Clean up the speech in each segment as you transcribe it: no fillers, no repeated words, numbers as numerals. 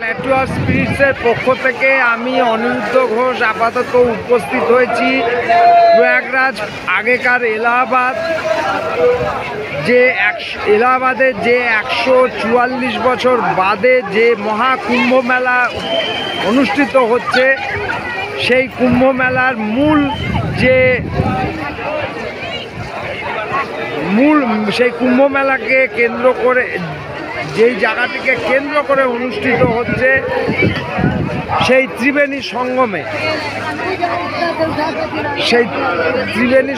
প্ল্যাটুয়ার স্পিরিটসের পক্ষ থেকে আমি অনিরুদ্ধ ঘোষ আপাতত উপস্থিত হয়েছি প্রয়াগরাজ আগেকার এলাহাবাদ এলাহাবাদের যে 144 বছর বাদে যে মহাকুম্ভ মেলা অনুষ্ঠিত হচ্ছে সেই কুম্ভ মেলার সেই কুম্ভ মেলাকে কেন্দ্র করে যেই জায়গাটিকে কেন্দ্র করে অনুষ্ঠিত হচ্ছে সেই ত্রিবেণী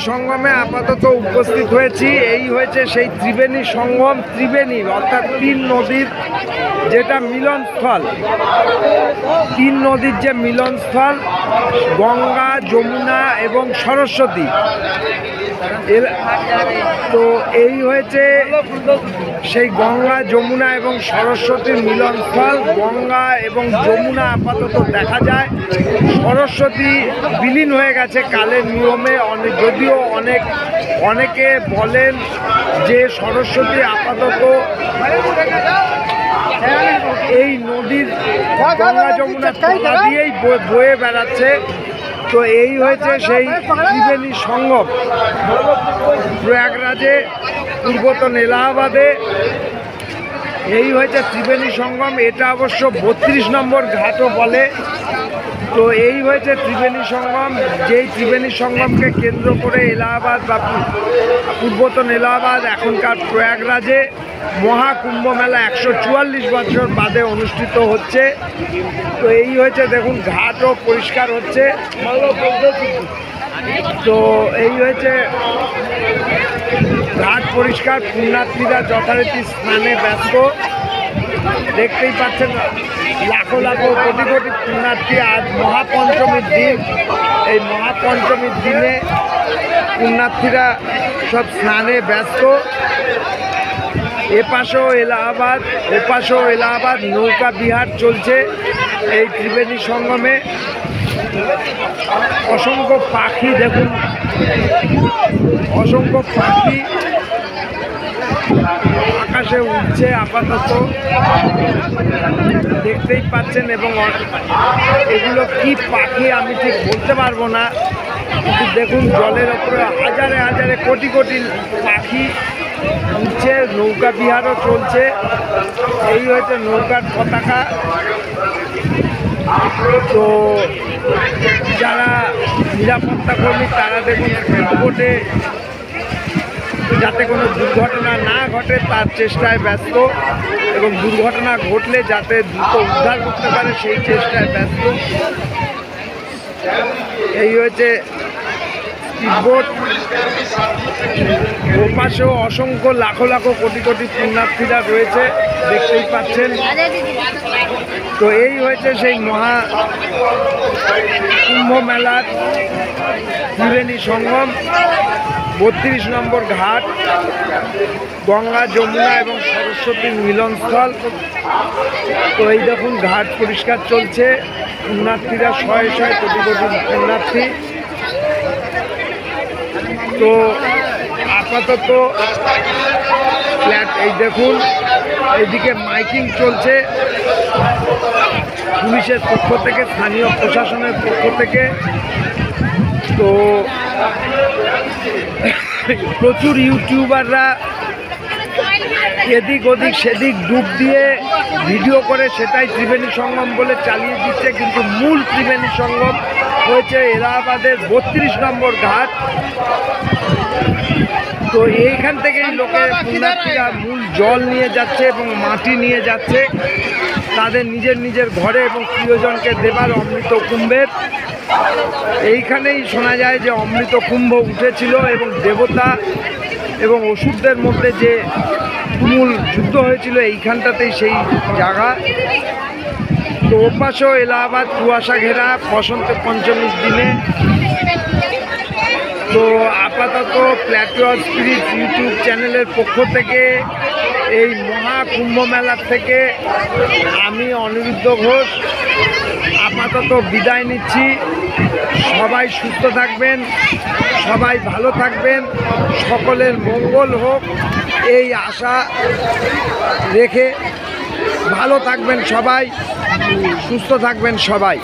সঙ্গমে আপাতত উপস্থিত হয়েছি। এই হয়েছে সেই ত্রিবেণী সঙ্গম, অর্থাৎ তিন নদীর যেটা মিলনস্থল, তিন নদীর যে মিলনস্থল গঙ্গা, যমুনা এবং সরস্বতী। তো এই হয়েছে সেই গঙ্গা, যমুনা এবং সরস্বতীর মিলনস্থল। গঙ্গা এবং যমুনা আপাতত দেখা যায়, সরস্বতী বিলীন হয়ে গেছে কালের নিয়মে। যদিও অনেকে বলেন যে সরস্বতী আপাতত এই নদীর গঙ্গা যমুনা তলা দিয়েই বয়ে বেড়াচ্ছে। তো এই হয়েছে সেই ত্রিবেণী সঙ্গম প্রয়াগরাজে, পূর্বতন এলাহাবাদে। এই হয়েছে ত্রিবেণী সঙ্গম। এটা অবশ্য 32 নম্বর ঘাটও বলে। তো এই হয়েছে ত্রিবেণী সঙ্গম, যেই ত্রিবেণী সঙ্গমকে কেন্দ্র করে এলাহাবাদ বা পূর্বতন এলাহাবাদ এখনকার প্রয়াগরাজে মহাকুম্ভ মেলা 144 বছর বাদে অনুষ্ঠিত হচ্ছে। তো এই হয়েছে, দেখুন ঘাটও পরিষ্কার হচ্ছে। তো এই হয়েছে ঘাট পরিষ্কার, পুণ্যার্থীরা যথারীতি স্নানে ব্যস্ত। দেখতেই পাচ্ছেন লাখো কোটি কোটি পুণ্যার্থী। আজ মহাপঞ্চমীর দিন। এই মহাপঞ্চমীর দিনে পুণ্যার্থীরা সব স্নানে ব্যস্ত। এপাশেও এলাহাবাদ নৌকা বিহার চলছে এই ত্রিবেণী সঙ্গমে। অসংখ্য পাখি, দেখুন অসংখ্য পাখি আকাশে উঠছে আপাতত, দেখতেই পাচ্ছেন। এবং এগুলো কি পাখি আমি ঠিক বলতে পারবো না, কিন্তু দেখুন জলের ওপরে হাজারে কোটি পাখি উঠছে। নৌকা বিহারও চলছে। এই হয়েছে নৌকার পতাকা। তো যারা নিরাপত্তা কর্মী তারা দেখুন বোটে যাতে কোনো দুর্ঘটনা না ঘটে তার চেষ্টায় ব্যস্ত, এবং দুর্ঘটনা ঘটলে যাতে দ্রুত উদ্ধার করতে পারে সেই চেষ্টায় ব্যস্ত। এই হয়েছে স্পিডবোট। ওপাশেও অসংখ্য লাখো কোটি পুণ্যার্থীরা রয়েছে, দেখতেই পাচ্ছেন। তো এই হয়েছে সেই মহা কুম্ভ মেলার ত্রিবেণী সঙ্গম, 32 নম্বর ঘাট, গঙ্গা, যমুনা এবং সরস্বতীর মিলনস্থল। তো এই দেখুন ঘাট পরিষ্কার চলছে, পুণ্যার্থীরা শয়ে কোটি পুণ্যার্থী। তো আপাতত এই দেখুন এইদিকে মাইকিং চলছে পুলিশের পক্ষ থেকে, স্থানীয় প্রশাসনের পক্ষ থেকে। তো প্রচুর ইউটিউবাররা এদিক ওদিক সেদিক ডুব দিয়ে ভিডিও করে সেটাই ত্রিবেণী সঙ্গম বলে চালিয়ে দিচ্ছে, কিন্তু মূল ত্রিবেণী সঙ্গম হয়েছে এলাহাবাদের 32 নম্বর ঘাট। তো এইখান থেকেই লোকের পুণ্যার্থীরা মূল জল নিয়ে যাচ্ছে এবং মাটি নিয়ে যাচ্ছে তাদের নিজের ঘরে এবং প্রিয়জনকে দেবার অমৃত কুম্ভের। এইখানেই শোনা যায় যে অমৃত কুম্ভ উঠেছিল এবং দেবতা এবং অসুরদের মধ্যে যে তুমুল যুদ্ধ হয়েছিল এইখানটাতেই সেই জায়গা। তো ওপাশেও এলাহাবাদ কুয়াশা ঘেরা বসন্ত পঞ্চমীর দিনে। তো আপাতত প্ল্যাটুয়ার স্পিরিটস ইউটিউব চ্যানেলের পক্ষ থেকে এই মহাকুম্ভ মেলার থেকে আমি অনিরুদ্ধ ঘোষ আপাতত বিদায় নিচ্ছি। সবাই সুস্থ থাকবেন, সবাই ভালো থাকবেন, সকলের মঙ্গল হোক এই আশা রেখে ভালো থাকবেন সবাই, সুস্থ থাকবেন সবাই।